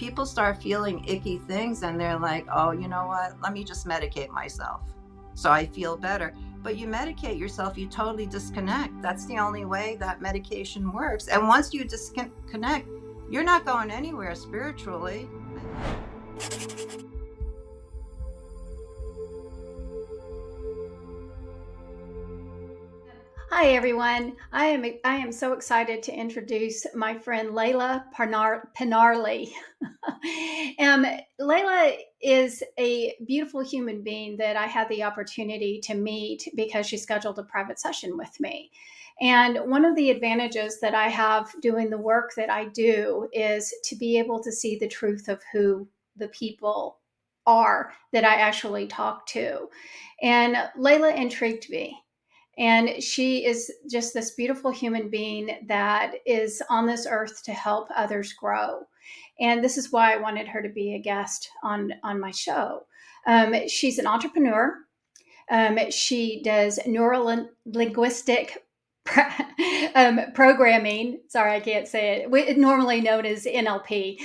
people start feeling icky things and they're like, oh, you know what? Let me just medicate myself so I feel better. But you medicate yourself, you totally disconnect. That's the only way that medication works. And once you disconnect, you're not going anywhere spiritually. Hi everyone. I am so excited to introduce my friend Leyla Pinarli. Leyla is a beautiful human being that I had the opportunity to meet because she scheduled a private session with me. And one of the advantages that I have doing the work that I do is to be able to see the truth of who the people are that I actually talk to. And Leyla intrigued me. And she is just this beautiful human being that is on this earth to help others grow. And this is why I wanted her to be a guest on my show. She's an entrepreneur. She does neuro-linguistic programming. Sorry, I can't say it. Normally known as NLP.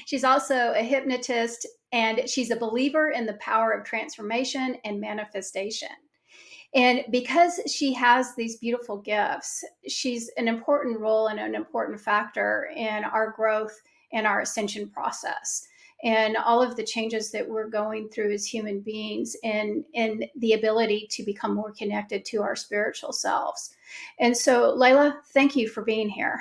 She's also a hypnotist, and she's a believer in the power of transformation and manifestation. And because she has these beautiful gifts, she's an important role and an important factor in our growth and our ascension process and all of the changes that we're going through as human beings and the ability to become more connected to our spiritual selves. And so, Leyla, thank you for being here.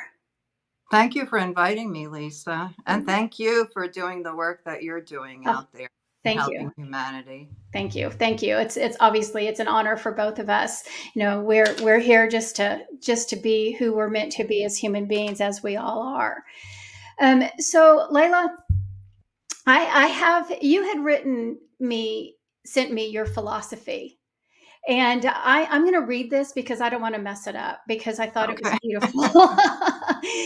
Thank you for inviting me, Lisa. And thank you for doing the work that you're doing Oh, out there and thank you. helping humanity. Thank you. Thank you. It's obviously it's an honor for both of us. You know, we're here just to be who we're meant to be as human beings, as we all are. So Leyla, I have you had sent me your philosophy. And I'm going to read this because I don't want to mess it up because I thought it was Okay. beautiful.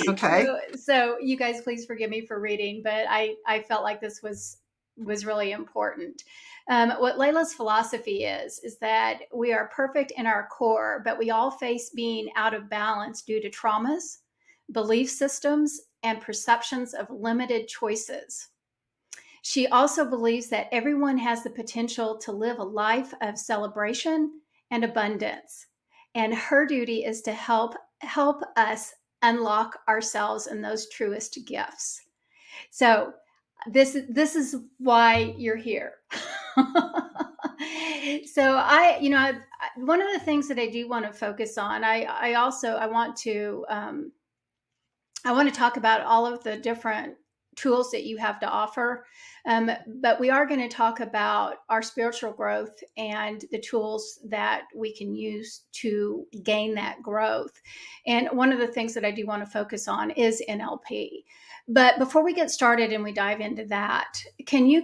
Okay. So you guys, please forgive me for reading, but I felt like this was really important. What Layla's philosophy is that we are perfect in our core, but we all face being out of balance due to traumas, belief systems, and perceptions of limited choices. She also believes that everyone has the potential to live a life of celebration and abundance. And her duty is to help us unlock ourselves and those truest gifts. So this is why you're here. So one of the things that I do want to focus on, I want to talk about all of the different tools that you have to offer. But we are going to talk about our spiritual growth and the tools that we can use to gain that growth. And one of the things that I do want to focus on is NLP. But before we get started and we dive into that, can you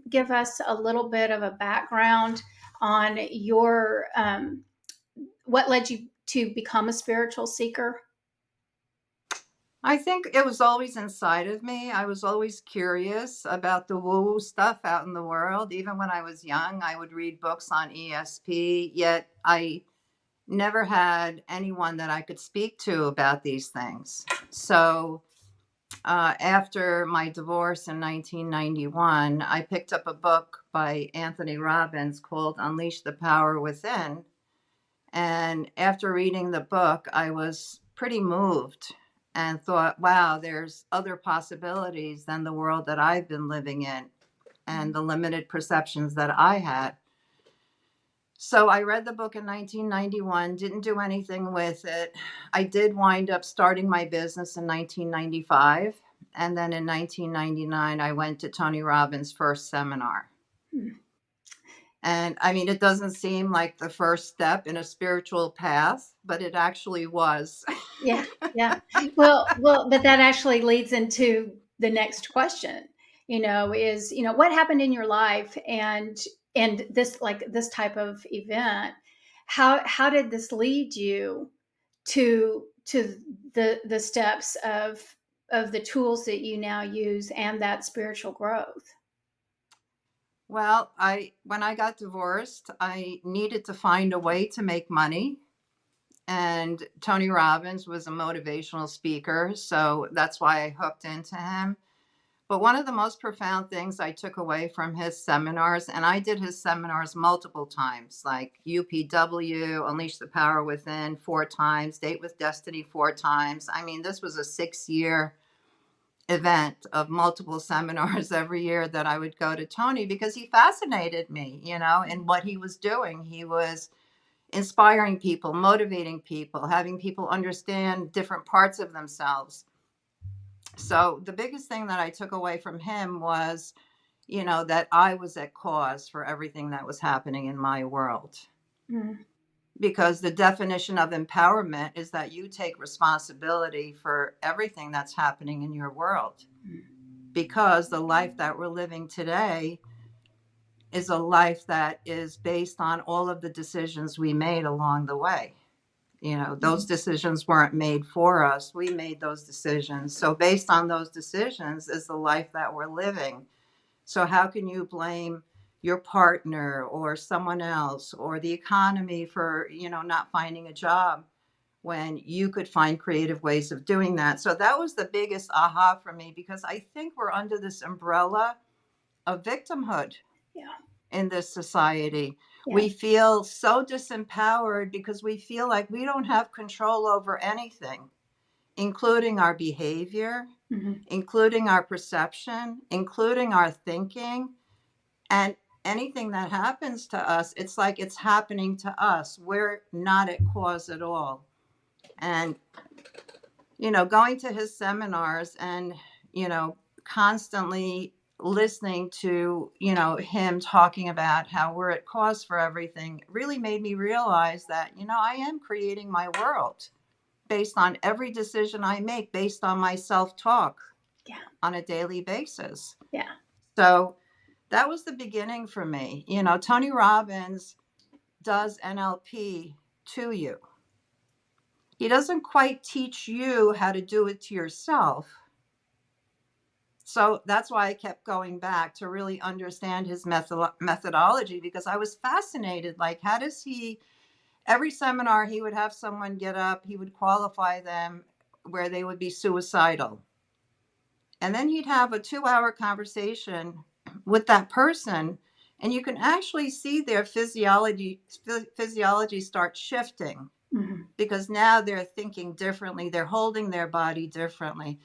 give us a little bit of a background on your what led you to become a spiritual seeker? I think it was always inside of me. I was always curious about the woo-woo stuff out in the world. Even when I was young, I would read books on ESP, yet I never had anyone that I could speak to about these things. So after my divorce in 1991, I picked up a book by Anthony Robbins called Unleash the Power Within. And after reading the book, I was pretty moved and thought, wow, there's other possibilities than the world that I've been living in and the limited perceptions that I had. So I read the book in 1991, didn't do anything with it. I did wind up starting my business in 1995. And then in 1999, I went to Tony Robbins' first seminar. And I mean, it doesn't seem like the first step in a spiritual path, but it actually was. Yeah, yeah. Well, but that actually leads into the next question. What happened in your life and this type of event? How did this lead you to the steps of the tools that you now use and that spiritual growth? Well, when I got divorced, I needed to find a way to make money. And Tony Robbins was a motivational speaker, so that's why I hooked into him. But one of the most profound things I took away from his seminars, and I did his seminars multiple times, like UPW, Unleash the Power Within 4 times, Date with Destiny 4 times. I mean, this was a 6-year event of multiple seminars every year that I would go to Tony, because he fascinated me, in what he was doing. He was inspiring people, motivating people, having people understand different parts of themselves. So the biggest thing that I took away from him was, that I was at cause for everything that was happening in my world. Mm. Because the definition of empowerment is that you take responsibility for everything that's happening in your world. Because the life that we're living today is a life that is based on all of the decisions we made along the way. Those decisions weren't made for us. We made those decisions. So based on those decisions is the life that we're living. So how can you blame your partner or someone else or the economy for, not finding a job when you could find creative ways of doing that? So that was the biggest aha for me, because I think we're under this umbrella of victimhood. Yeah. In this society. Yeah. We feel so disempowered because we feel like we don't have control over anything, including our behavior, including our perception, including our thinking. And anything that happens to us, it's like it's happening to us. We're not at cause at all. And, going to his seminars and, constantly listening to, him talking about how we're at cause for everything really made me realize that, I am creating my world based on every decision I make, based on my self-talk on a daily basis. Yeah. So that was the beginning for me. Tony Robbins does NLP to you. He doesn't quite teach you how to do it to yourself. So that's why I kept going back to really understand his methodology, because I was fascinated. Like, how does he, every seminar, he would have someone get up, he would qualify them where they would be suicidal. And then he'd have a 2-hour conversation with that person, and you can actually see their physiology start shifting, because now they're thinking differently, they're holding their body differently.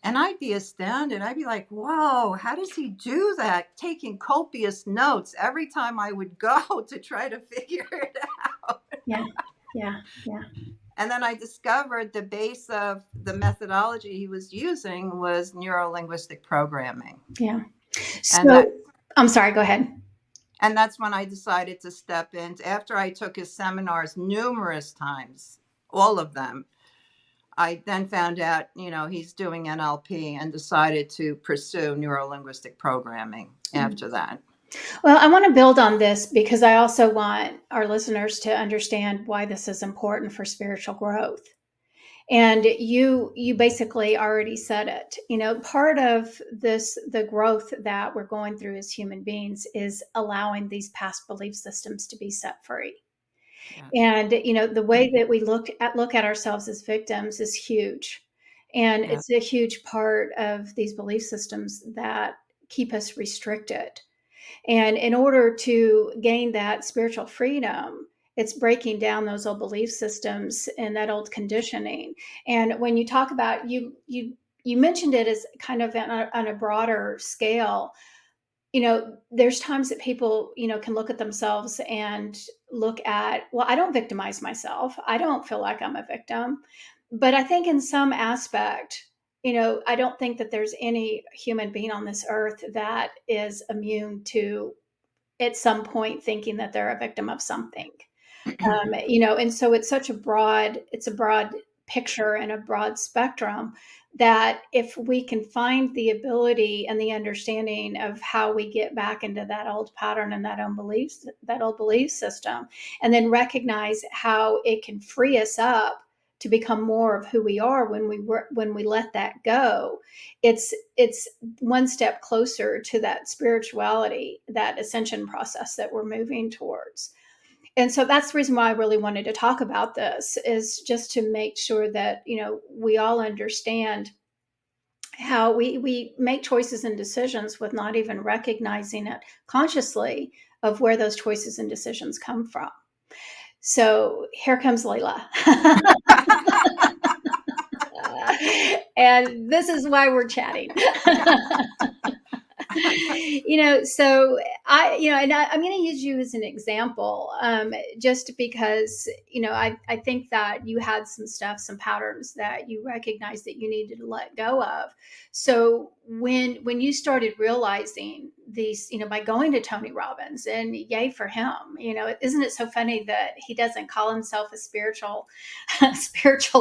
And I'd be astounded. I'd be like, whoa, how does he do that? Taking copious notes every time I would go to try to figure it out. Yeah. And then I discovered the base of the methodology he was using was neuro-linguistic programming. Yeah. And So, I'm sorry, go ahead. And that's when I decided to step in. After I took his seminars numerous times, all of them, I then found out, he's doing NLP, and decided to pursue neuro-linguistic programming after that. Well, I want to build on this because I also want our listeners to understand why this is important for spiritual growth. And you basically already said it. Part of the growth that we're going through as human beings is allowing these past belief systems to be set free. Yes. And the way that we look at ourselves as victims is huge. And It's a huge part of these belief systems that keep us restricted. And in order to gain that spiritual freedom, it's breaking down those old belief systems and that old conditioning. And when you talk about you mentioned it as kind of on a broader scale. There's times that people, can look at themselves and look at, well, I don't victimize myself. I don't feel like I'm a victim. But I think in some aspect, I don't think that there's any human being on this earth that is immune to at some point thinking that they're a victim of something. And so it's a broad picture and a broad spectrum that if we can find the ability and the understanding of how we get back into that old pattern and that old belief system, and then recognize how it can free us up to become more of who we are when we let that go, it's one step closer to that spirituality, that ascension process that we're moving towards. And so that's the reason why I really wanted to talk about this, is just to make sure that, we all understand how we make choices and decisions with not even recognizing it consciously of where those choices and decisions come from. So here comes Leyla. And this is why we're chatting. So I'm going to use you as an example, just because, I think that you had some stuff, some patterns that you recognized that you needed to let go of. So when you started realizing these, by going to Tony Robbins, and yay for him, isn't it so funny that he doesn't call himself a spiritual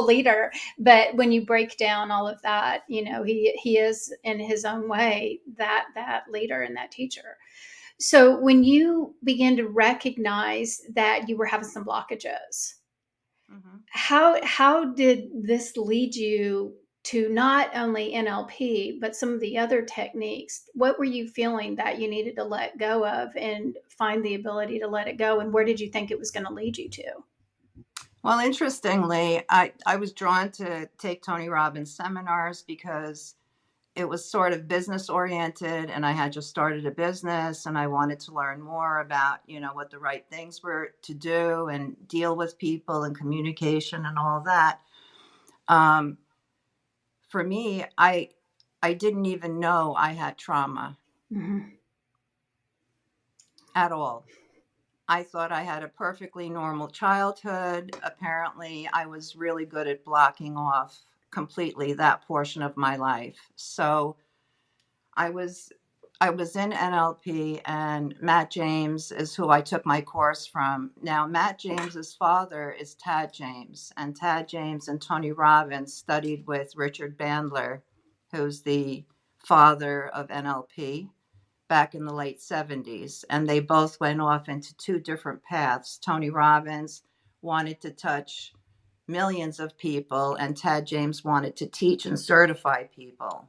leader, but when you break down all of that, he is in his own way that leader and that teacher. So when you begin to recognize that you were having some blockages, Mm-hmm. how did this lead you to not only NLP but some of the other techniques? What were you feeling that you needed to let go of and find the ability to let it go, and where did you think it was going to lead you to? Well, interestingly, I was drawn to take Tony Robbins seminars because it was sort of business oriented, and I had just started a business and I wanted to learn more about, what the right things were to do and deal with people and communication and all that. Um, for me, I didn't even know I had trauma Mm-hmm. at all. I thought I had a perfectly normal childhood. Apparently, I was really good at blocking off completely that portion of my life. So I was I was in NLP, and Matt James is who I took my course from. Now, Matt James's father is Tad James, and Tad James and Tony Robbins studied with Richard Bandler, who's the father of NLP, back in the late 70s. And they both went off into two different paths. Tony Robbins wanted to touch millions of people, and Tad James wanted to teach and certify people.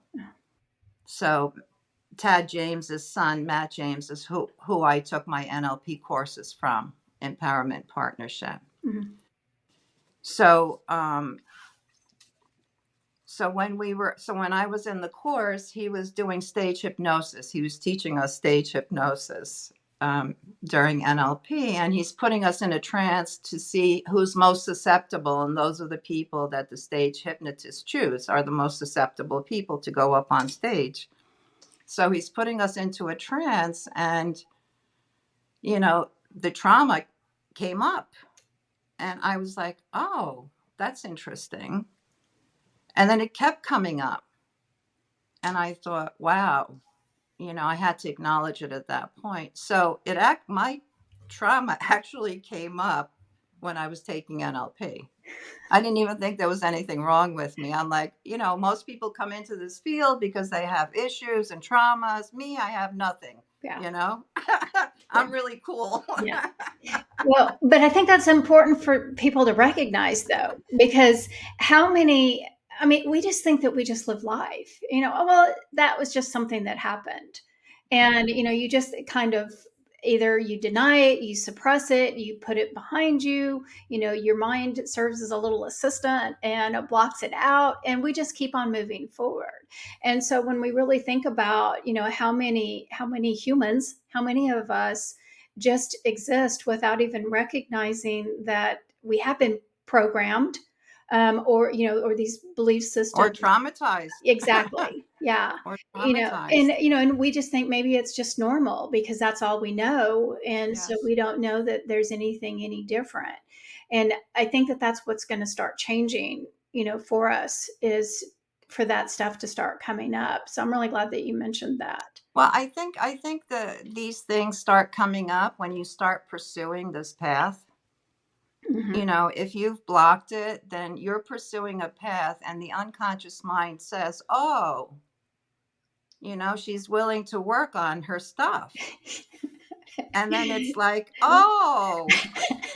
So Tad James's son, Matt James, is who I took my NLP courses from, Empowerment Partnership. Mm-hmm. So, when I was in the course, he was doing stage hypnosis. He was teaching us stage hypnosis during NLP, and he's putting us in a trance to see who's most susceptible. And those are the people that the stage hypnotists choose are the most susceptible people to go up on stage. So he's putting us into a trance, and, the trauma came up. And I was like, oh, that's interesting. And then it kept coming up. And I thought, wow, I had to acknowledge it at that point. So my trauma actually came up when I was taking NLP. I didn't even think there was anything wrong with me. I'm like, most people come into this field because they have issues and traumas. Me, I have nothing. Yeah. I'm really cool. Yeah. Well, but I think that's important for people to recognize, though, because we just think that we just live life, well, that was just something that happened. And, you just kind of either you deny it, you suppress it, you put it behind you, your mind serves as a little assistant and it blocks it out. And we just keep on moving forward. And so when we really think about, how many humans, how many of us just exist without even recognizing that we have been programmed, or these belief Or systems. traumatized. Exactly. Yeah. Or And traumatized. and we just think maybe it's just normal because that's all we know, and so Yes. we don't know that there's anything any different. And I think that that's what's going to start changing, for us, is for that stuff to start coming up. So I'm really glad that you mentioned that. Well, I think these things start coming up when you start pursuing this path. Hmm. If you've blocked it, then you're pursuing a path, and the unconscious mind says, oh, she's willing to work on her stuff. And then it's like, oh,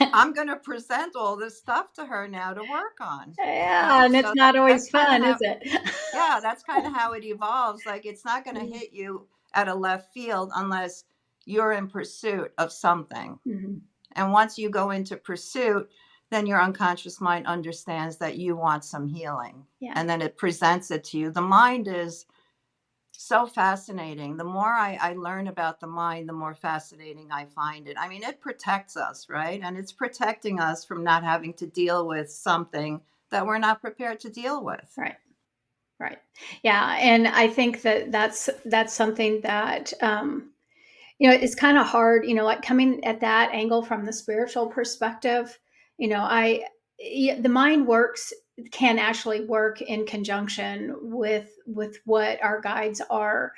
I'm going to present all this stuff to her now to work on. Yeah, and it's So not that's always kind of fun, is how, it? yeah, that's kind of how it evolves. Like, it's not going to hit you at a left field unless you're in pursuit of something. Mhm. And once you go into pursuit, then your unconscious mind understands that you want some healing. Yeah. And then it presents it to you. The mind is so fascinating. The more I learn about the mind, the more fascinating I find it. I mean, it protects us, right? And it's protecting us from not having to deal with something that we're not prepared to deal with. Right. Right. Yeah. And I think that that's something that, it's kind of hard, like coming at that angle from the spiritual perspective. The mind can actually work in conjunction with what our guides are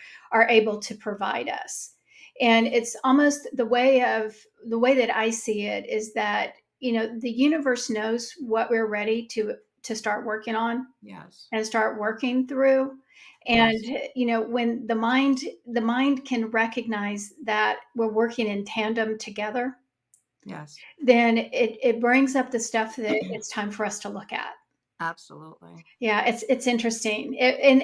able to provide us. And it's almost the way that I see it is that, the universe knows what we're ready to start working on Yes. and start working through. And Yes. when the mind can recognize that we're working in tandem together, Yes. then it brings up the stuff that it's time for us to look at. Absolutely. Yeah, it's interesting. And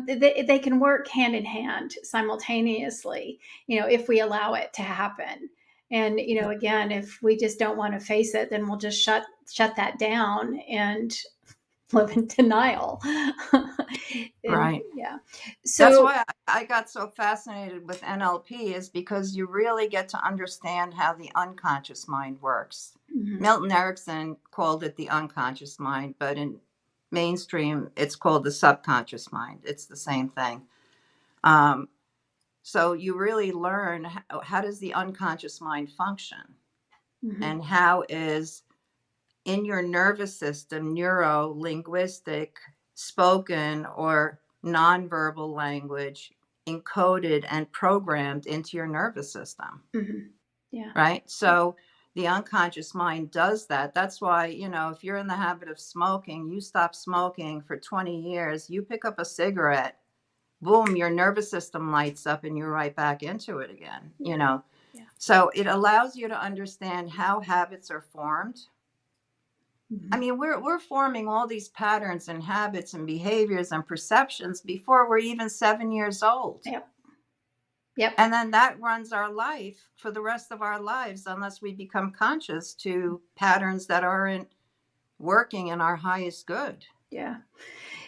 they can work hand in hand simultaneously, if we allow it to happen. And again, if we just don't want to face it, then we'll just shut that down and live in denial. And Right. yeah. That's So why I got so fascinated with NLP, is because you really get to understand how the unconscious mind works. mhm, Milton Erickson called it the unconscious mind, but in mainstream, it's called the subconscious mind. It's the same thing. Um, so you really learn how does the unconscious mind function, mhm, and how is in your nervous system, neuro-linguistic, spoken or nonverbal language encoded and programmed into your nervous system, mhm. Yeah. right? So the unconscious mind does that. That's why, if you're in the habit of smoking, you stop smoking for 20 years, you pick up a cigarette, boom, your nervous system lights up and you're right back into it again, Yeah. Yeah. So it allows you to understand how habits are formed. I Mhm. mean, we're forming all these patterns and habits and behaviors and perceptions before we're even 7 years old. Yep. Yep. And then that runs our life for the rest of our lives unless we become conscious to patterns that aren't working in our highest good. Yeah.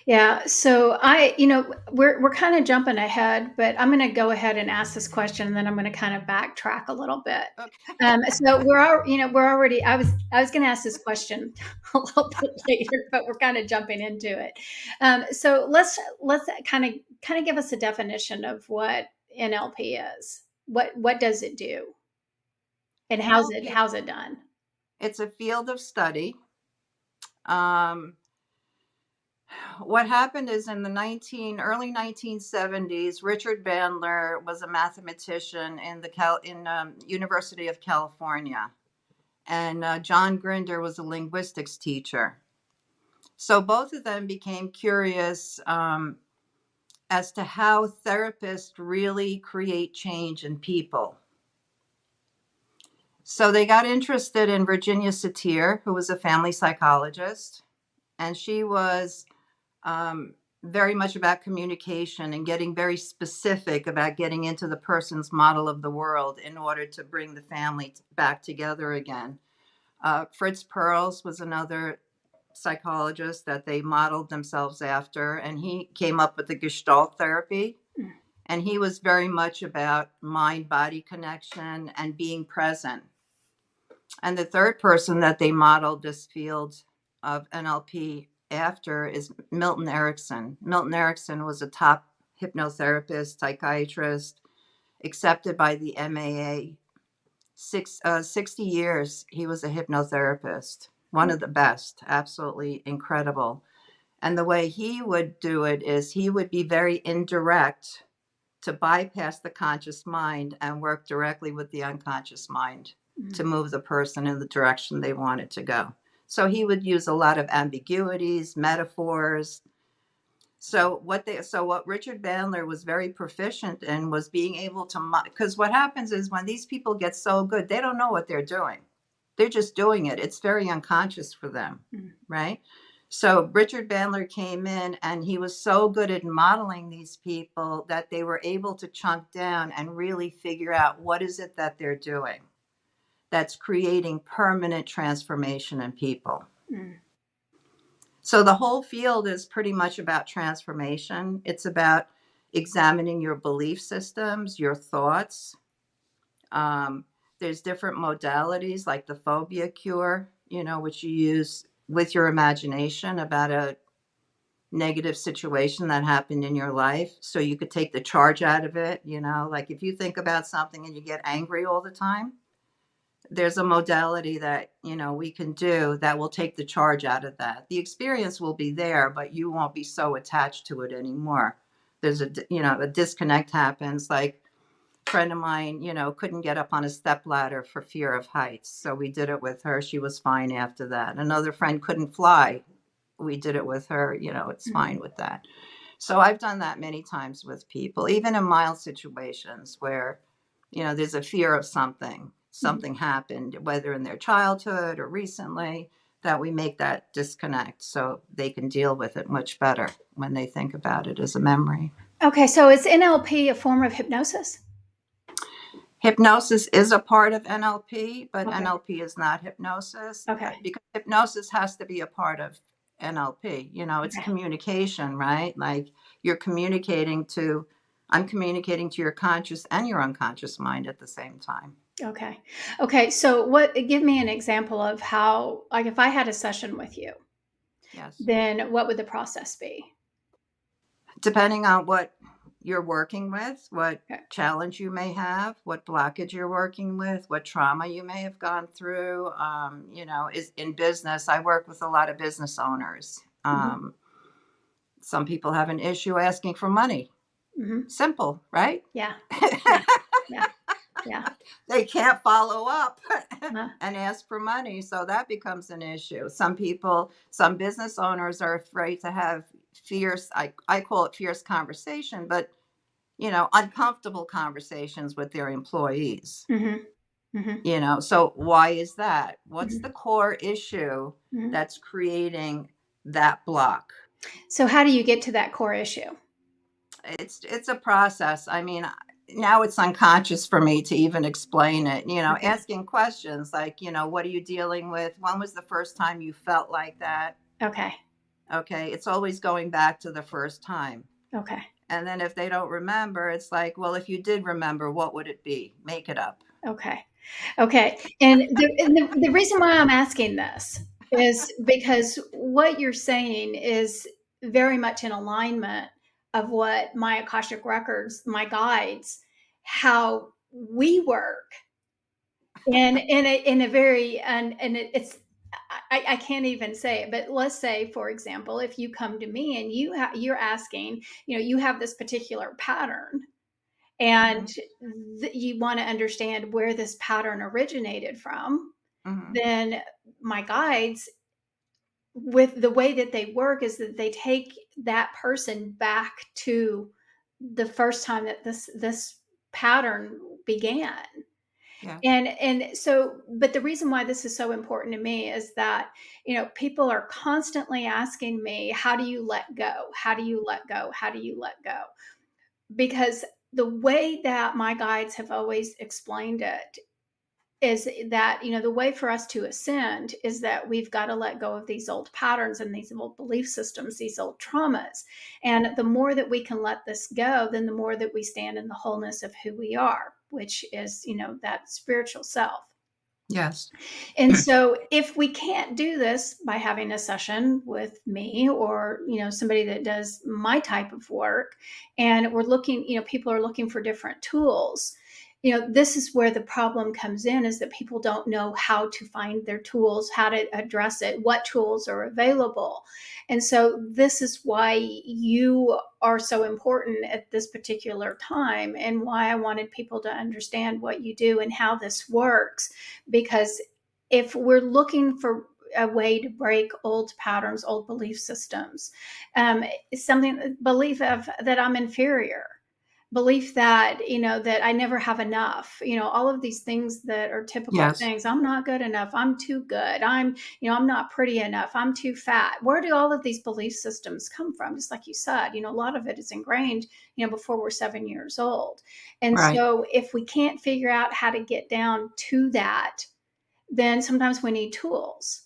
Yeah. So we're kind of jumping ahead, but I'm going to go ahead and ask this question, and then I'm going to kind of backtrack a little bit. Okay. So we're already. I was going to ask this question a little bit later, but we're kind of jumping into it. So let's kind of give us a definition of what NLP is. What does it do, and NLP, how's it done? it's a field of study. Um, what happened is in the early 1970s, Richard Bandler was a mathematician in the University of California, and John Grinder was a linguistics teacher. So both of them became curious as to how therapists really create change in people. So they got interested in Virginia Satir, who was a family psychologist, and she was um, very much about communication and getting very specific about getting into the person's model of the world in order to bring the family back together again. Fritz Perls was another psychologist that they modeled themselves after, and he came up with the Gestalt therapy. Mm. And he was very much about mind body connection and being present. And the third person that they modeled this field of NLP after is Milton Erickson. Milton Erickson was a top hypnotherapist, psychiatrist, accepted by the MAA. 60 years, he was a hypnotherapist, one of the best, absolutely incredible. And the way he would do it is he would be very indirect to bypass the conscious mind and work directly with the unconscious mind to Mm. move the person in the direction they wanted to go. So he would use a lot of ambiguities, metaphors. So what Richard Bandler was very proficient in was being able to, because what happens is when these people get so good, they don't know what they're doing. They're just doing it. It's very unconscious for them, Mm. right? So Richard Bandler came in and he was so good at modeling these people that they were able to chunk down and really figure out what is it that they're doing. that's creating permanent transformation in people. Mm. So the whole field is pretty much about transformation. It's about examining your belief systems, your thoughts. Um, there's different modalities like the phobia cure, which you use with your imagination about a negative situation that happened in your life. So you could take the charge out of it, like if you think about something and you get angry all the time, there's a modality that we can do that will take the charge out of that. The experience will be there, but you won't be so attached to it anymore. There's a disconnect happens. Like a friend of mine couldn't get up on a step ladder for fear of heights, so we did it with her. She was fine after that. Another friend couldn't fly. We did it with her. It's Mm-hmm. fine with that. So I've done that many times with people, even in mild situations where there's a fear of something happened, whether in their childhood or recently, that we make that disconnect so they can deal with it much better when they think about it as a memory. Okay, so is NLP a form of hypnosis? Hypnosis is a part of NLP, but Okay. NLP is not hypnosis, Okay. because hypnosis has to be a part of NLP. It's Okay. communication, right? Like I'm communicating to your conscious and your unconscious mind at the same time. Okay. Okay. So give me an example of how, like if I had a session with you, Yes. then what would the process be? Depending on what you're working with, what Okay. challenge you may have, what blockage you're working with, what trauma you may have gone through. Is in business, I work with a lot of business owners. Mm-hmm. Some people have an issue asking for money. Mm-hmm. Simple, right? Yeah. Yeah. Yeah. Yeah. They can't follow up Uh, and ask for money. So that becomes an issue. Some business owners are afraid to have fierce, I call it fierce conversation, but uncomfortable conversations with their employees. mm-hmm. Mm-hmm. So why is that? What's Mm-hmm. the core issue Mm-hmm. that's creating that block? So how do you get to that core issue? It's a process. I mean, now it's unconscious for me to even explain it. Okay. Asking questions like, what are you dealing with? When was the first time you felt like that? Okay. Okay, it's always going back to the first time. Okay. And then if they don't remember, it's like, well, if you did remember, what would it be? Make it up. Okay. Okay. And the reason why I'm asking this is because what you're saying is very much in alignment of what my Akashic records, my guides, how we work in a very and it's I can't even say it, but let's say, for example, if you come to me and you're asking, you have this particular pattern, and Mm-hmm. you want to understand where this pattern originated from, Mm-hmm. then my guides, with the way that they work, is that they take that person back to the first time that this pattern began. Yes. And so, but the reason why this is so important to me is that, people are constantly asking me, how do you let go? How do you let go? How do you let go? Because the way that my guides have always explained it is that, the way for us to ascend is that we've got to let go of these old patterns and these old belief systems, these old traumas. And the more that we can let this go, then the more that we stand in the wholeness of who we are, which is, that spiritual self. Yes. And so if we can't do this by having a session with me, or, somebody that does my type of work, and we're looking, people are looking for different tools, this is where the problem comes in, is that people don't know how to find their tools, how to address it, what tools are available. And so this is why you are so important at this particular time, and why I wanted people to understand what you do and how this works. Because if we're looking for a way to break old patterns, old belief systems, something belief of that I'm inferior, belief that that I never have enough, all of these things that are typical Yes. things. I'm not good enough. I'm too good. I'm not pretty enough. I'm too fat. Where do all of these belief systems come from? Just like you said, a lot of it is ingrained, before we're 7 years old. And Right. so if we can't figure out how to get down to that, then sometimes we need tools.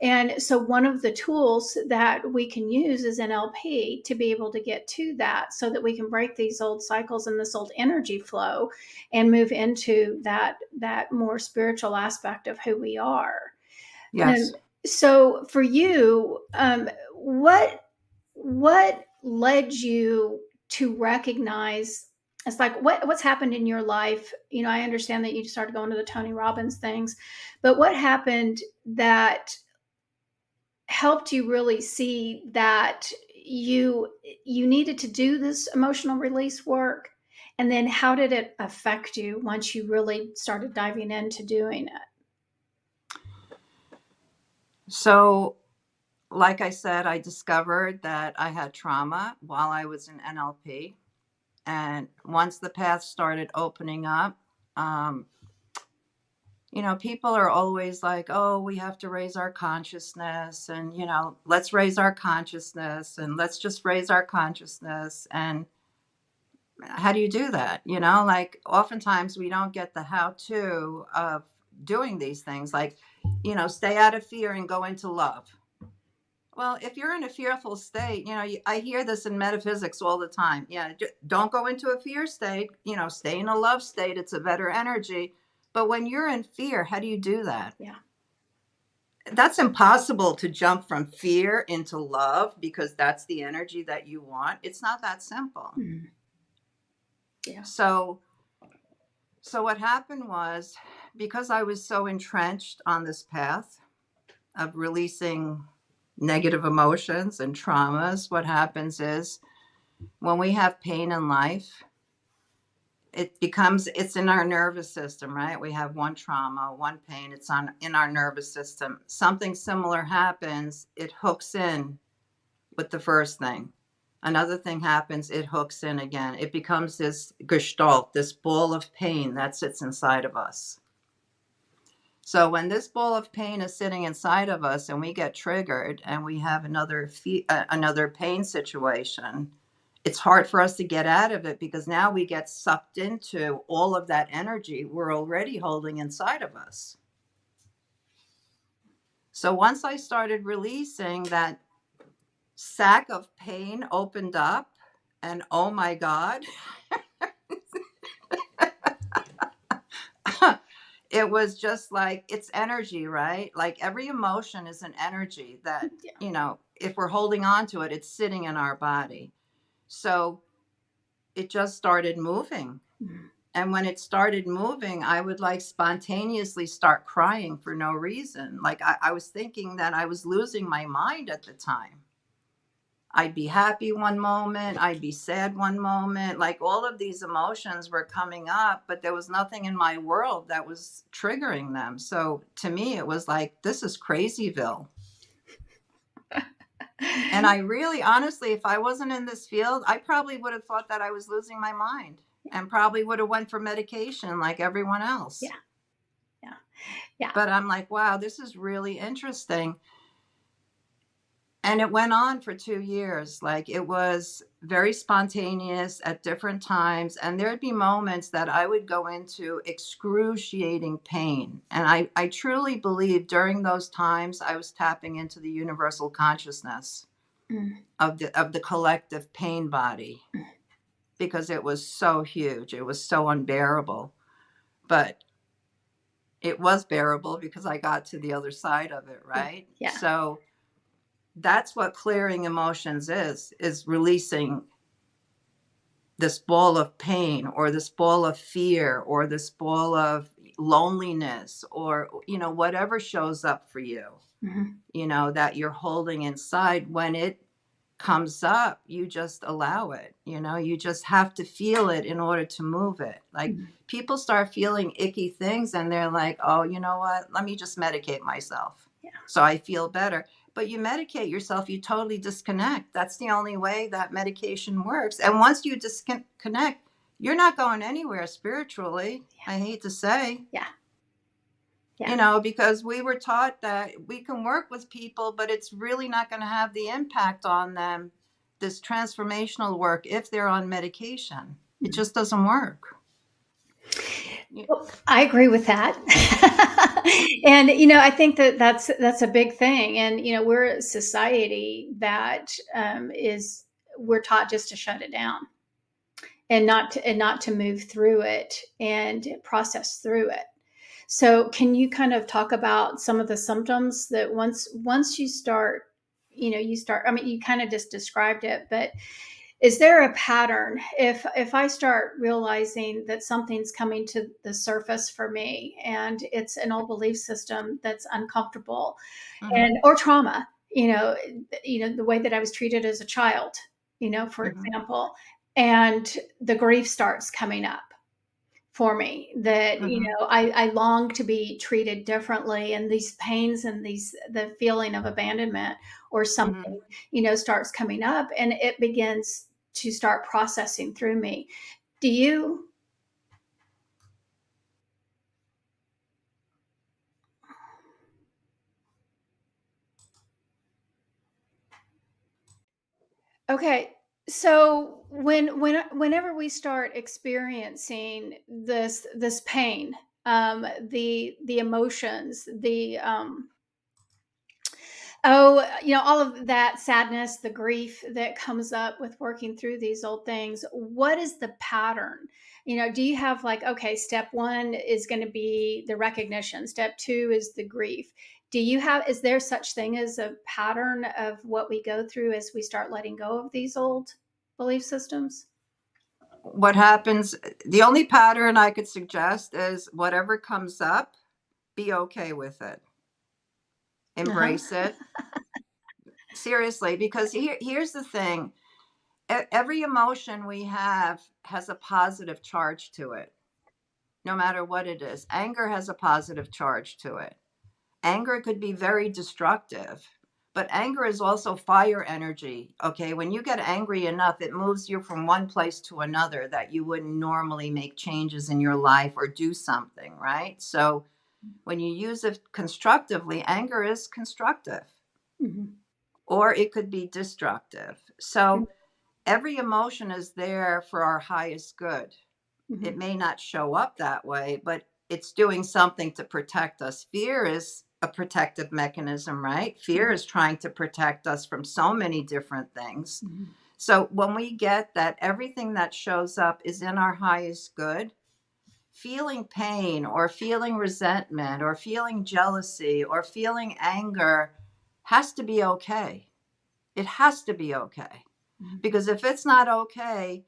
And so one of the tools that we can use is NLP to be able to get to that, so that we can break these old cycles and this old energy flow and move into that more spiritual aspect of who we are. Yes. So for you, what led you to recognize, it's like what's happened in your life? I understand that you started going to the Tony Robbins things, but what happened that helped you really see that you needed to do this emotional release work? And then how did it affect you once you really started diving into doing it? So, like I said, I discovered that I had trauma while I was in NLP. And once the path started opening up, um, people are always like, oh, we have to raise our consciousness, and, let's raise our consciousness, and let's just raise our consciousness. And how do you do that? Like oftentimes we don't get the how to of doing these things, like, stay out of fear and go into love. Well, if you're in a fearful state, I hear this in metaphysics all the time. Yeah, don't go into a fear state, stay in a love state. It's a better energy. But when you're in fear, how do you do that? Yeah. That's impossible to jump from fear into love, because that's the energy that you want. It's not that simple. Mm-hmm. Yeah. So what happened was, because I was so entrenched on this path of releasing negative emotions and traumas, what happens is, when we have pain in life, it's in our nervous system, right? We have one trauma, one pain, it's in our nervous system. Something similar happens, it hooks in with the first thing. Another thing happens, it hooks in again. It becomes this gestalt, this ball of pain that sits inside of us. So when this ball of pain is sitting inside of us and we get triggered and we have another pain situation, it's hard for us to get out of it, because now we get sucked into all of that energy we're already holding inside of us. So once I started releasing, that sack of pain opened up, and oh my God, it was just like, it's energy, right? Like every emotion is an energy that, Yeah. If we're holding on to it, it's sitting in our body. So it just started moving. Mm-hmm. And when it started moving, I would like spontaneously start crying for no reason. Like I was thinking that I was losing my mind at the time. I'd be happy one moment, I'd be sad one moment. Like all of these emotions were coming up, but there was nothing in my world that was triggering them. So to me, it was like, this is crazyville. And I really, honestly, if I wasn't in this field, I probably would have thought that I was losing my mind, and probably would have went for medication like everyone else. Yeah. Yeah. Yeah. But I'm like, wow, this is really interesting. And it went on for 2 years. Like it was very spontaneous at different times. And there'd be moments that I would go into excruciating pain. And I truly believe during those times I was tapping into the universal consciousness of the collective pain body, because it was so huge. It was so unbearable. But it was bearable because I got to the other side of it, right? Yeah. So that's what clearing emotions is releasing this ball of pain, or this ball of fear, or this ball of loneliness, or whatever shows up for you, that you're holding inside. When it comes up, you just allow it. You just have to feel it in order to move it. Like people start feeling icky things and they're like, oh, you know what, let me just medicate myself, so I feel better. But you medicate yourself, you totally disconnect. That's the only way that medication works. And once you disconnect, you're not going anywhere spiritually. I hate to say. Because we were taught that we can work with people, but it's really not going to have the impact on them, this transformational work, if they're on medication. It just doesn't work. Well, I agree with that. And I think that that's a big thing. And we're a society that is we're taught just to shut it down and not to move through it and process through it. So, can you kind of talk about some of the symptoms that once you start, you start? I mean, you kind of just described it, but is there a pattern if I start realizing that something's coming to the surface for me and it's an old belief system that's uncomfortable Mm-hmm. and or trauma, the way that I was treated as a child, for Mm-hmm. example, and the grief starts coming up for me that Mm-hmm. I long to be treated differently, and these pains and the feeling of abandonment or Mm-hmm. something starts coming up, and it begins to start processing through me. Do you? Okay, so whenever we start experiencing this pain, the emotions, all of that sadness, the grief that comes up with working through these old things, what is the pattern? Do you have like, okay, step one is going to be the recognition, step two is the grief. Is there such thing as a pattern of what we go through as we start letting go of these old belief systems? What happens? The only pattern I could suggest is whatever comes up, be okay with it, Uh-huh. embrace it. Seriously, because here's the thing: every emotion we have has a positive charge to it, no matter what it is. Anger has a positive charge to it. Anger could be very destructive, but anger is also fire energy. Okay, when you get angry enough, it moves you from one place to another that you wouldn't normally make changes in your life or do something, right? So when you use it constructively, anger is constructive, Mhm. or it could be destructive. So every emotion is there for our highest good. It Mhm. may not show up that way, but it's doing something to protect us. Fear is a protective mechanism, right? Fear Mhm. is trying to protect us from so many different things. Mhm. So when we get that everything that shows up is in our highest good, feeling pain or feeling resentment or feeling jealousy or feeling anger has to be okay. It has to be okay. Mhm. Because if it's not okay,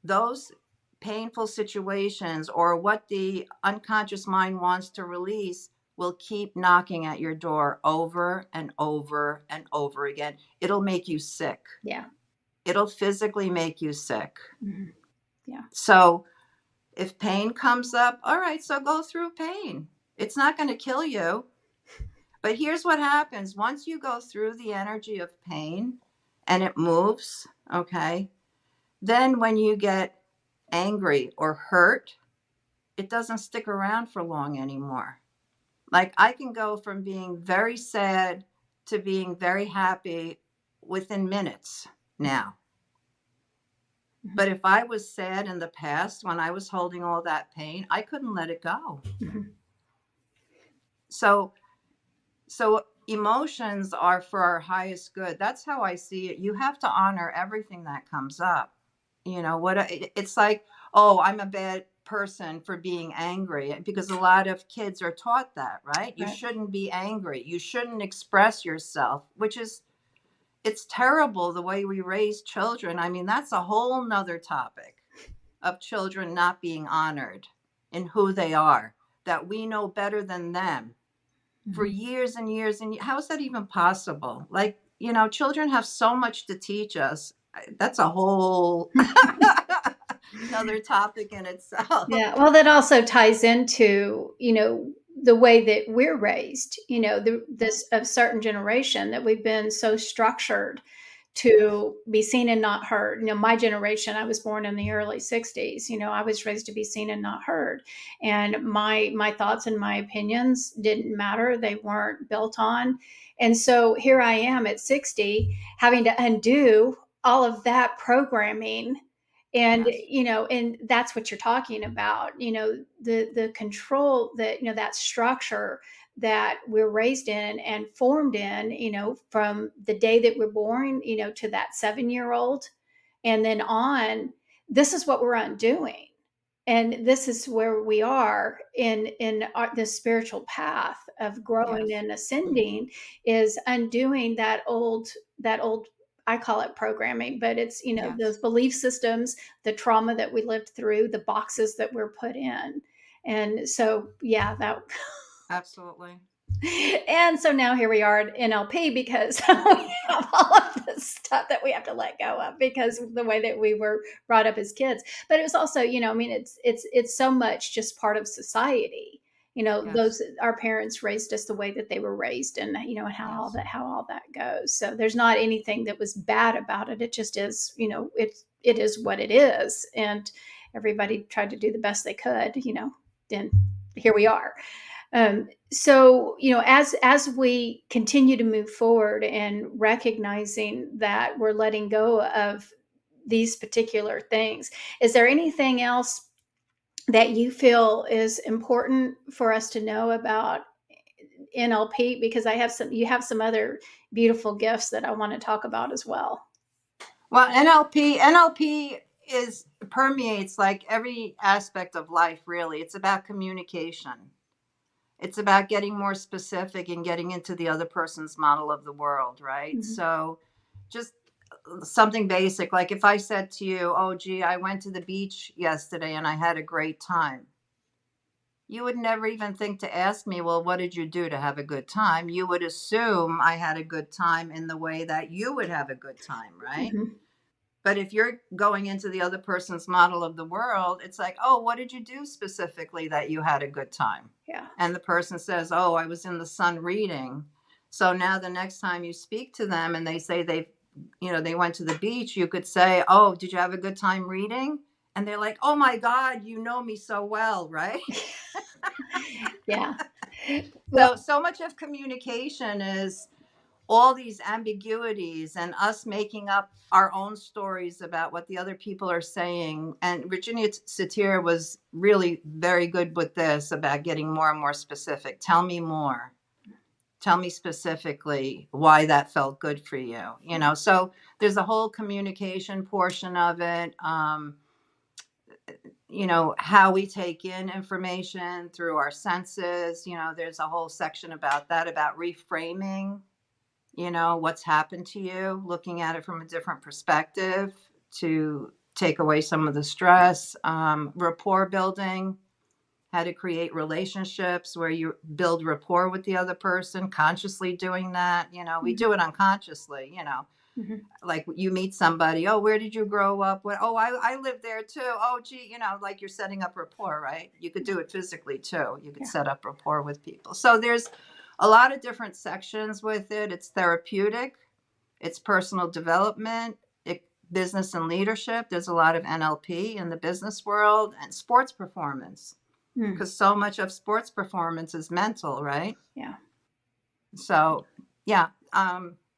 those painful situations or what the unconscious mind wants to release will keep knocking at your door over and over and over again. It'll make you sick. Yeah. It'll physically make you sick. Mhm. Yeah. So if pain comes up, all right, so go through pain. It's not going to kill you. But here's what happens once you go through the energy of pain and it moves, okay, then when you get angry or hurt, it doesn't stick around for long anymore. Like I can go from being very sad to being very happy within minutes now. Mhm. But if I was sad in the past when I was holding all that pain, I couldn't let it go. Mhm. So so emotions are for our highest good. That's how I see it. You have to honor everything that comes up. It's like, oh, I'm a bad person for being angry, because a lot of kids are taught that, right? You Right. shouldn't be angry, you shouldn't express yourself, which is, it's terrible the way we raise children. I mean, that's a whole nother topic of children not being honored in who they are, that we know better than them for Mhm. years and years. And how is that even possible? Like, children have so much to teach us. That's a whole another topic in itself. Yeah, well, that also ties into, the way that we're raised, this a certain generation that we've been so structured to be seen and not heard. My generation, I was born in the early 60s, I was raised to be seen and not heard. And my thoughts and my opinions didn't matter. They weren't built on. And so here I am at 60 having to undo all of that programming And Yes. and that's what you're talking about, the control, that that structure that we're raised in and formed in, from the day that we're born, to that 7-year old, and then on. This is what we're undoing, and this is where we are in the spiritual path of growing Yes. and ascending, is undoing that old, I call it programming, but it's those Yes. belief systems, the trauma that we lived through, the boxes that we're put in. And so, yeah, that. Absolutely. And so now here we are at NLP, because we have all of this stuff that we have to let go of because of the way that we were brought up as kids. But it was also, I mean, it's so much just part of society. Yes. Those, our parents raised us the way that they were raised, and and Yes. how all that goes. So there's not anything that was bad about it. It just is, it is what it is, and everybody tried to do the best they could. And here we are. So as we continue to move forward and recognizing that we're letting go of these particular things, is there anything else that you feel is important for us to know about NLP? Because you have some other beautiful gifts that I want to talk about as well. Well, NLP is permeates like every aspect of life, really. It's about communication. It's about getting more specific and getting into the other person's model of the world, right? Mhm. So just something basic, like if I said to you, "Oh gee, I went to the beach yesterday and I had a great time." You would never even think to ask me, "Well, what did you do to have a good time?" You would assume I had a good time in the way that you would have a good time, right? Mhm. But if you're going into the other person's model of the world, it's like, "Oh, what did you do specifically that you had a good time?" Yeah. And the person says, "Oh, I was in the sun reading." So now the next time you speak to them and they say they went to the beach, you could say, "Oh, did you have a good time reading?" And they're like, "Oh my God, you know me so well," right? Yeah. Well, So much of communication is all these ambiguities and us making up our own stories about what the other people are saying. And Virginia Satir was really very good with this about getting more and more specific. Tell me more. Tell me specifically why that felt good for you. So there's a whole communication portion of it. How we take in information through our senses. There's a whole section about that, about reframing what's happened to you, looking at it from a different perspective to take away some of the stress. Rapport building, how to create relationships where you build rapport with the other person, consciously doing that. We mhm, do it unconsciously. mhm, Like you meet somebody, "Oh, where did you grow up?" "Oh, I live there too." "Oh gee," like you're setting up rapport, right? You could do it physically too. You could yeah. set up rapport with people. So there's a lot of different sections with it. It's therapeutic, it's personal development, business and leadership. There's a lot of NLP in the business world, and sports performance, Mm, because so much of sports performance is mental, right? yeah. So, yeah,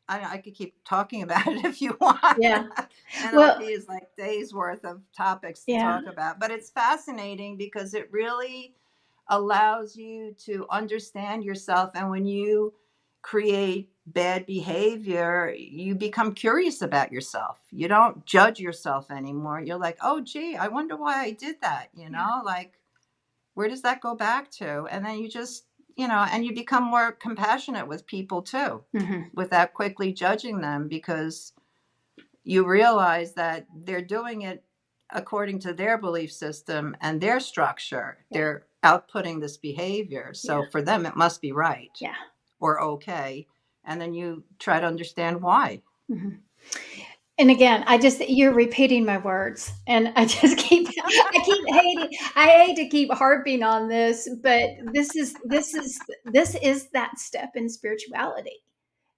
I could keep talking about it if you want. Yeah. Well, NLP is like days worth of topics to yeah. talk about, but it's fascinating because it really allows you to understand yourself. And when you create bad behavior, you become curious about yourself. You don't judge yourself anymore. You're like, "Oh, gee, I wonder why I did that." Yeah. Like, where does that go back to? And then you just, and you become more compassionate with people too, Mhm. without quickly judging them, because you realize that they're doing it according to their belief system and their structure. Yeah. They're outputting this behavior. Yeah. So for them, it must be right Yeah. or okay. And then you try to understand why. Mhm. And again, you're repeating my words, and I hate to keep harping on this, but this is that step in spirituality.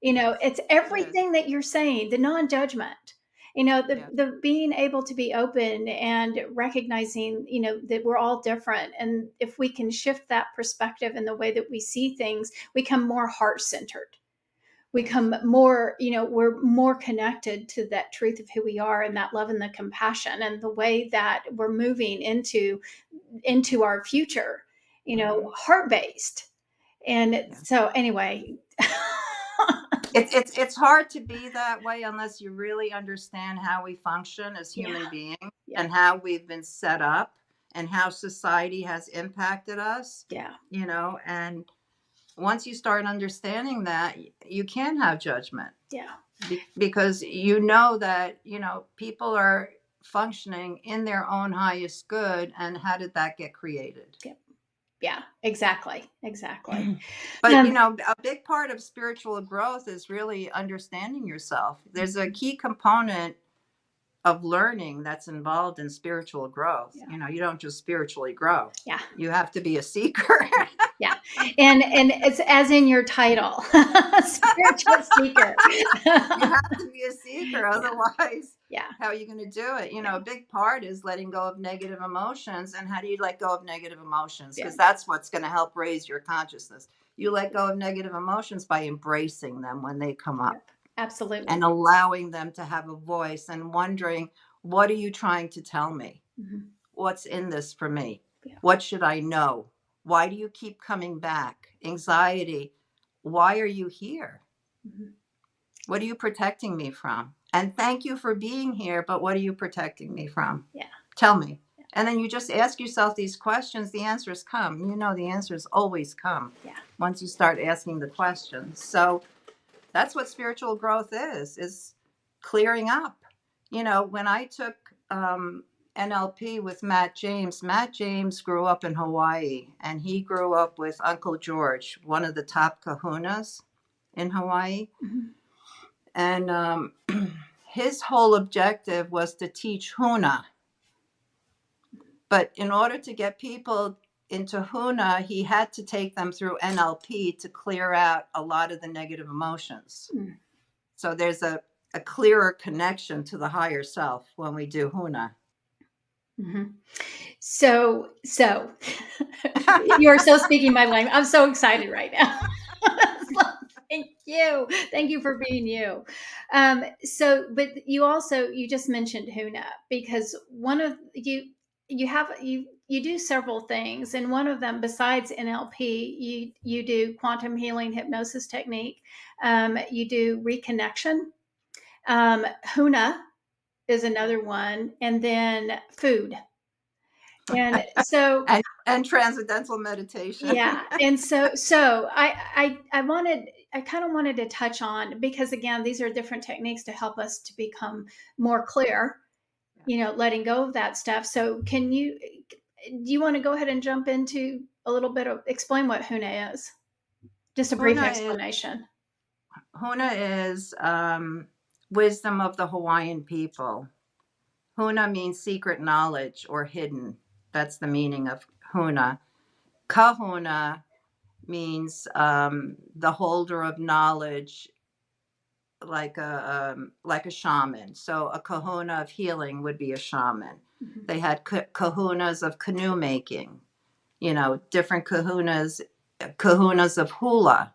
Yes, It's it is. everything that you're saying, the non-judgment, Yes, the being able to be open and recognizing, that we're all different. And if we can shift that perspective and the way that we see things, we become more heart-centered. we come more, we're more connected to that truth of who we are, and that love and the compassion and the way that we're moving into our future, heart-based. And Yeah. so anyway, It's hard to be that way unless you really understand how we function as yeah, human beings yeah, and how we've been set up and how society has impacted us, yeah, and once you start understanding that, you can have judgment yeah, because you know that, people are functioning in their own highest good. And how did that get created? yeah, yeah, exactly, exactly. But, um, a big part of spiritual growth is really understanding yourself. There's a key component of learning that's involved in spiritual growth. yeah, You don't just spiritually grow. yeah, You have to be a seeker. yeah, and it's as in your title, spiritual seeker. You have to be a seeker. Yeah, Otherwise, yeah, how are you going to do it? yeah, A big part is letting go of negative emotions. And how do you let go of negative emotions? yeah, Because that's what's going to help raise your consciousness. You let go of negative emotions by embracing them when they come yeah, up absolutely. and allowing them to have a voice and wondering, what are you trying to tell me? Mhm. What's in this for me? Yeah. What should I know? Why do you keep coming back? Anxiety. Why are you here? Mhm. What are you protecting me from? And thank you for being here, but what are you protecting me from? Yeah. Tell me. And then you just ask yourself these questions, the answers come. The answers always come Yeah. once you start asking the questions. So that's what spiritual growth is clearing up. When I took NLP with Matt James grew up in Hawaii, and he grew up with Uncle George, one of the top kahunas in Hawaii. Mhm. And his whole objective was to teach Huna. But in order to get people into Huna, he had to take them through NLP to clear out a lot of the negative emotions. Mm. So there's a clearer connection to the higher self when we do Huna. Mhm. So you are so speaking my language. I'm so excited right now. Thank you. Thank you for being you. But you just mentioned Huna, because one of you do several things, and one of them, besides NLP, you do quantum healing hypnosis technique. You do reconnection. Huna is another one, and then food. And so, and transcendental meditation. yeah, and so I kind of wanted to touch on, because again, these are different techniques to help us to become more clear, letting go of that stuff. So do you want to go ahead and jump into a little bit of explain what Huna is? Just a brief Huna is explanation. Huna is wisdom of the Hawaiian people. Huna means secret knowledge or hidden. That's the meaning of Huna. Kahuna means the holder of knowledge, like a shaman. So a kahuna of healing would be a shaman. Mhm. They had kahunas of canoe making, different kahunas of hula.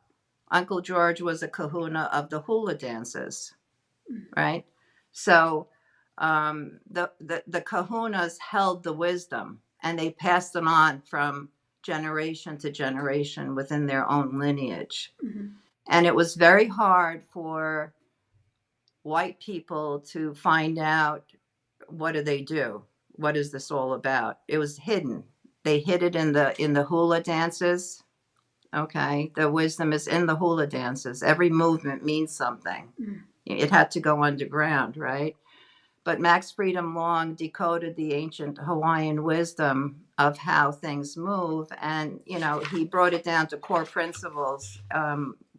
Uncle George was a kahuna of the hula dances, right? So the kahunas held the wisdom, and they passed it on from generation to generation within their own lineage. Mhm. And it was very hard for white people to find out, what do they do? What is this all about? It was hidden. They hid it in the hula dances. Okay, the wisdom is in the hula dances. Every movement means something. Mhm. It had to go underground, right? But Max Freedom Long decoded the ancient Hawaiian wisdom of how things move, and he brought it down to core principles,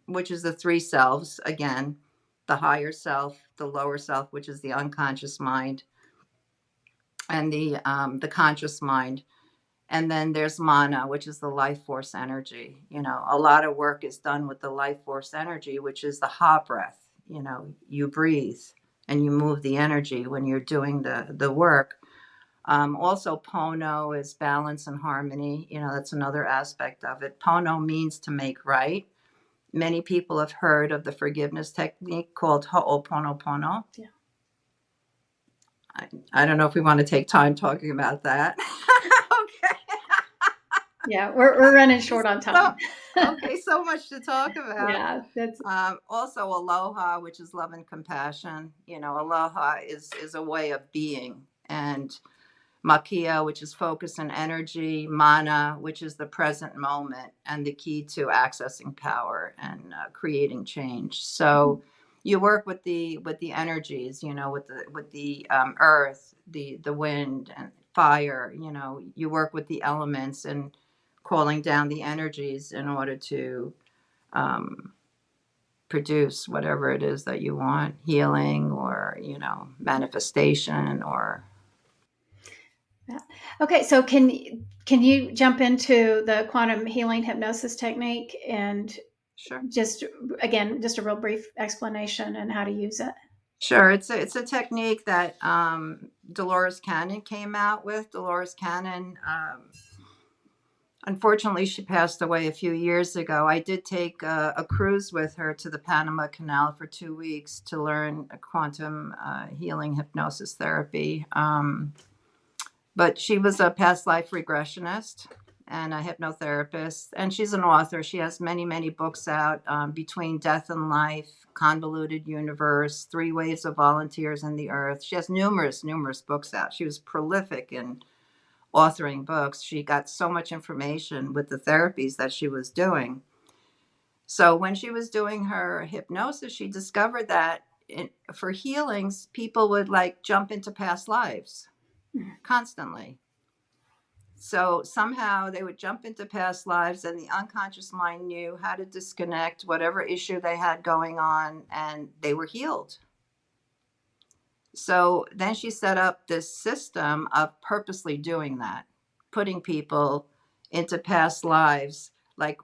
which is the three selves again: the higher self, the lower self, which is the unconscious mind, and the conscious mind. And then there's mana, which is the life force energy. A lot of work is done with the life force energy, which is the ha breath. You breathe and you move the energy when you're doing the work. Also, Pono is balance and harmony. That's another aspect of it. Pono means to make right. Many people have heard of the forgiveness technique called Ho'oponopono. Yeah. I don't know if we want to take time talking about that. Okay. Yeah, we're running short on So, time. okay, so much to talk about. Yeah, that's Also, aloha, which is love and compassion. Aloha is a way of being, and makia, which is focus and energy, mana, which is the present moment and the key to accessing power and creating change. So you work with the energies, with the earth, the wind and fire. You work with the elements and calling down the energies in order to um, produce whatever it is that you want, healing or manifestation or. yeah. Okay. So can you jump into the quantum healing hypnosis technique and Sure. just again just a real brief explanation and how to use it? Sure, it's a technique that Dolores Cannon came out with. Dolores Cannon, unfortunately, she passed away a few years ago. I did take a cruise with her to the Panama Canal for 2 weeks to learn a quantum healing hypnosis therapy. But she was a past life regressionist and a hypnotherapist, and she's an author. She has many, many books out, Between Death and Life, Convoluted Universe, Three Waves of Volunteers in the Earth. She has numerous, numerous books out. She was prolific in authoring books. She got so much information with the therapies that she was doing. So when she was doing her hypnosis, she discovered that for healings, people would like jump into past lives constantly. So somehow they would jump into past lives, and the unconscious mind knew how to disconnect whatever issue they had going on, and they were healed. So then she set up this system of purposely doing that, putting people into past lives. Like,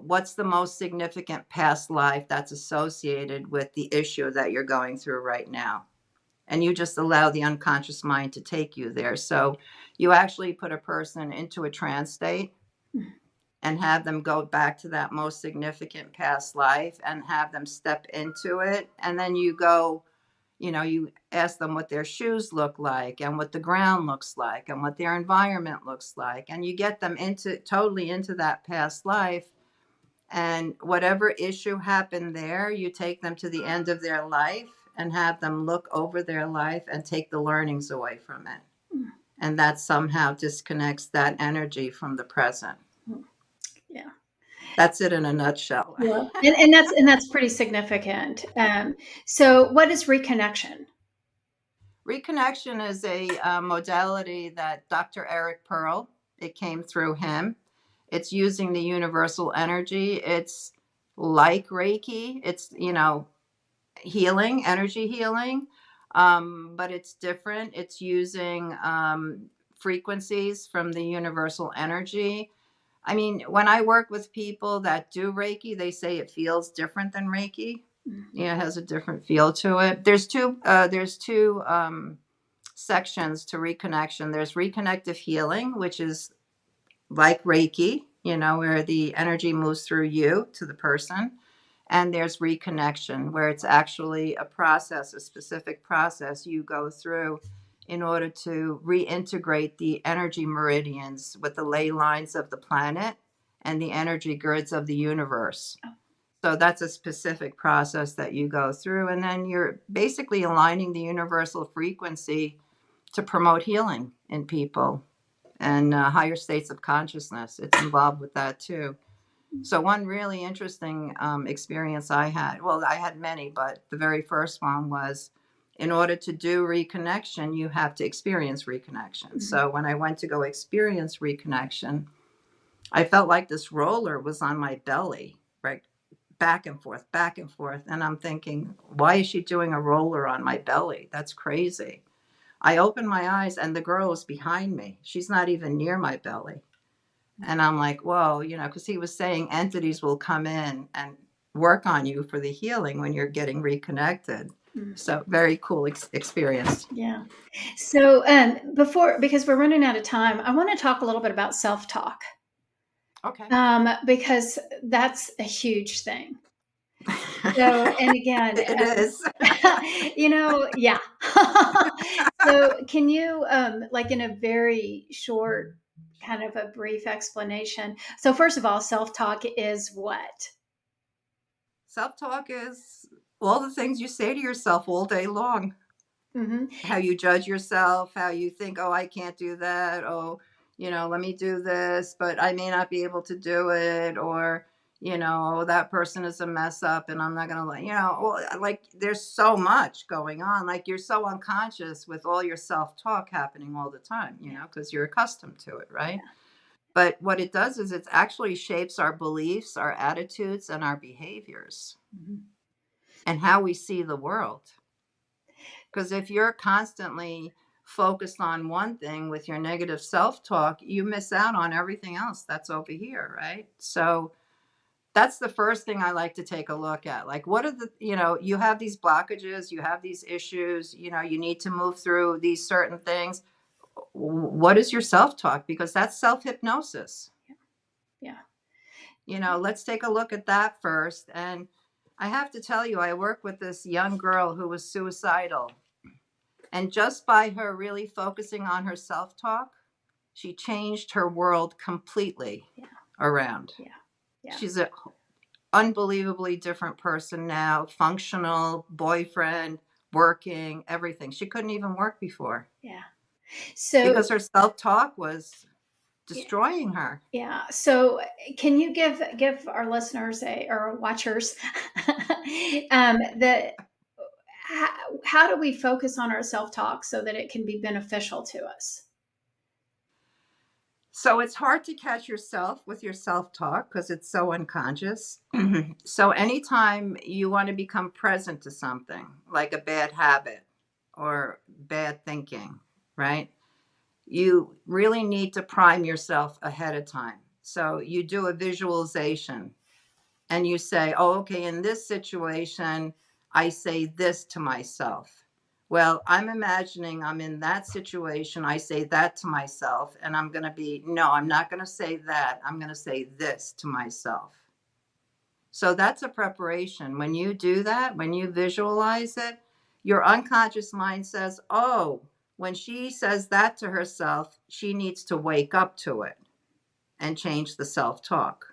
what's the most significant past life that's associated with the issue that you're going through right now? And you just allow the unconscious mind to take you there. So you actually put a person into a trance state and have them go back to that most significant past life and have them step into it. And then you ask them what their shoes look like and what the ground looks like and what their environment looks like. And you get them totally into that past life. And whatever issue happened there, you take them to the end of their life and have them look over their life and take the learnings away from it. And that somehow disconnects that energy from the present. Yeah. That's it in a nutshell. Yeah. And that's pretty significant. So what is reconnection? Reconnection is a modality that Dr. Eric Pearl, it came through him. It's using the universal energy. It's like Reiki. It's, healing, energy healing, but it's different. It's using frequencies from the universal energy. I mean, when I work with people that do Reiki, they say it feels different than Reiki. Yeah, it has a different feel to it. There's two sections to reconnection. There's reconnective healing, which is like Reiki, where the energy moves through you to the person. And there's reconnection, where it's actually a process, a specific process you go through in order to reintegrate the energy meridians with the ley lines of the planet and the energy grids of the universe. So that's a specific process that you go through. And then you're basically aligning the universal frequency to promote healing in people and higher states of consciousness. It's involved with that too. So one really interesting experience I had, well, I had many, but the very first one was, in order to do reconnection, you have to experience reconnection. So when I went to go experience reconnection, I felt like this roller was on my belly, right? Back and forth, back and forth. And I'm thinking, why is she doing a roller on my belly? That's crazy. I opened my eyes and the girl is behind me. She's not even near my belly. And I'm like, whoa, because he was saying entities will come in and work on you for the healing when you're getting reconnected. So very cool experience. Yeah. So because we're running out of time, I want to talk a little bit about self-talk. Okay. Because that's a huge thing. So, and again, It is. yeah. So, can you, like, in a very short, kind of a brief explanation? So, first of all, self talk is what? Self-talk is all the things you say to yourself all day long. Hmm. How you judge yourself, how you think, oh, I can't do that. Oh, let me do this, but I may not be able to do it. Or, oh, that person is a mess up and I'm not going to like there's so much going on. Like you're so unconscious with all your self talk happening all the time, Yeah. because you're accustomed to it, right? Yeah. But what it does is it actually shapes our beliefs, our attitudes, and our behaviors Mhm. and how we see the world. Because if you're constantly focused on one thing with your negative self talk, you miss out on everything else that's over here, right? So that's the first thing I like to take a look at. Like, what are you have these blockages, you have these issues, you need to move through these certain things. What is your self talk? Because that's self hypnosis. Yeah. Let's take a look at that first. And I have to tell you, I work with this young girl who was suicidal. And just by her really focusing on her self talk, she changed her world completely Yeah. around. Yeah. Yeah. She's an unbelievably different person now, functional, boyfriend, working, everything. She couldn't even work before Yeah. So, because her self talk was yeah. destroying her. Yeah. So, can you give our listeners or watchers the how, how do we focus on our self talk so that it can be beneficial to us? So it's hard to catch yourself with your self talk because it's so unconscious. So anytime you want to become present to something like a bad habit or bad thinking, right? You really need to prime yourself ahead of time. So you do a visualization and you say, oh, okay, in this situation, I say this to myself. Well, I'm imagining I'm in that situation. I say that to myself, and no, I'm not going to say that. I'm going to say this to myself. So that's a preparation. When you do that, when you visualize it, your unconscious mind says, oh, when she says that to herself, she needs to wake up to it and change the self talk.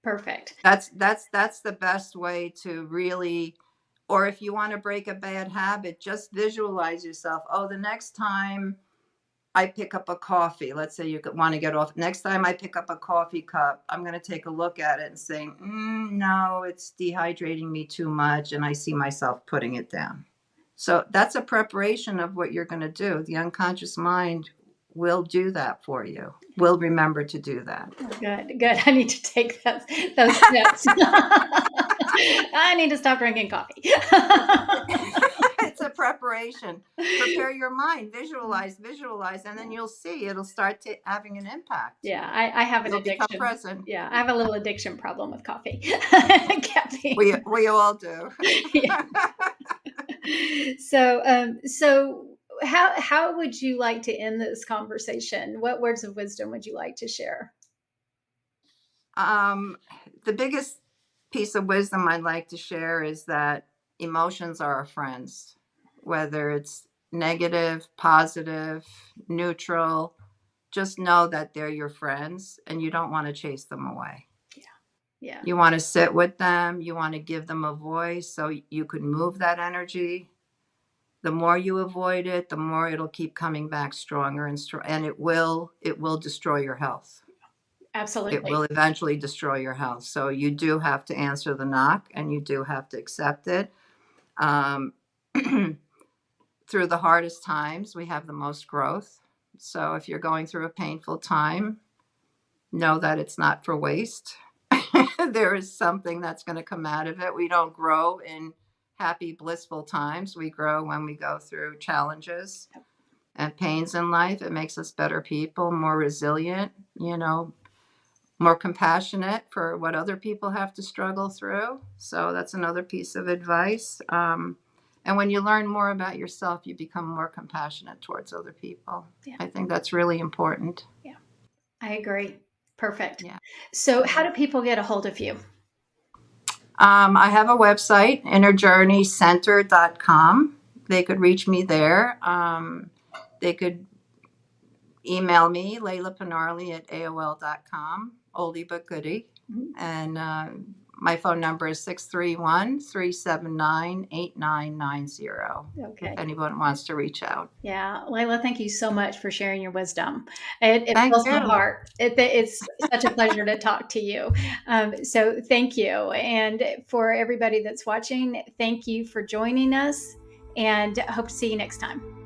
Perfect. That's the best way to really, or if you want to break a bad habit, just visualize yourself. Oh, the next time I pick up a coffee, let's say you want to get off. Next time I pick up a coffee cup, I'm going to take a look at it and say, no, it's dehydrating me too much. And I see myself putting it down. So that's a preparation of what you're going to do. The unconscious mind will do that for you. Will remember to do that. Oh, good, good. I need to take those tips. I need to stop drinking coffee. It's a preparation. Prepare your mind, visualize, and then you'll see it'll start having an impact. Yeah, I have an You'll become addiction. present. Yeah, I have a little addiction problem with coffee. We Caffeine. we all do. Yeah. So how would you like to end this conversation? What words of wisdom would you like to share? um, the biggest piece of wisdom I'd like to share is that emotions are our friends, whether it's negative, positive, neutral. Just know that they're your friends and you don't want to chase them away. Yeah. Yeah. You want to sit with them. You want to give them a voice so you can move that energy. The more you avoid it, the more it'll keep coming back stronger and it will destroy your health. It Absolutely. will eventually destroy your health. So you do have to answer the knock and you do have to accept it. Um, through the hardest times, we have the most growth. So if you're going through a painful time, know that it's not for waste. There is something that's going to come out of it. We don't grow in happy, blissful times. We grow when we go through challenges and pains in life. It makes us better people, more resilient, more compassionate for what other people have to struggle through. So that's another piece of advice. And when you learn more about yourself, you become more compassionate towards other people. Yeah. I think that's really important. Yeah. I agree. Perfect. Yeah. So, how Yeah. do people get a hold of you? I have a website, innerjourneycenter.com. They could reach me there. They could email me, Leyla Pinarli at AOL.com, oldie but goodie. Mhm. And my phone number is 631-379-8990 if Okay. anyone wants to reach out. Yeah. Layla, thank you so much for sharing your wisdom. It Thank fills my you. heart. It's such a pleasure to talk to you. So thank you. And for everybody that's watching, thank you for joining us, and hope to see you next time.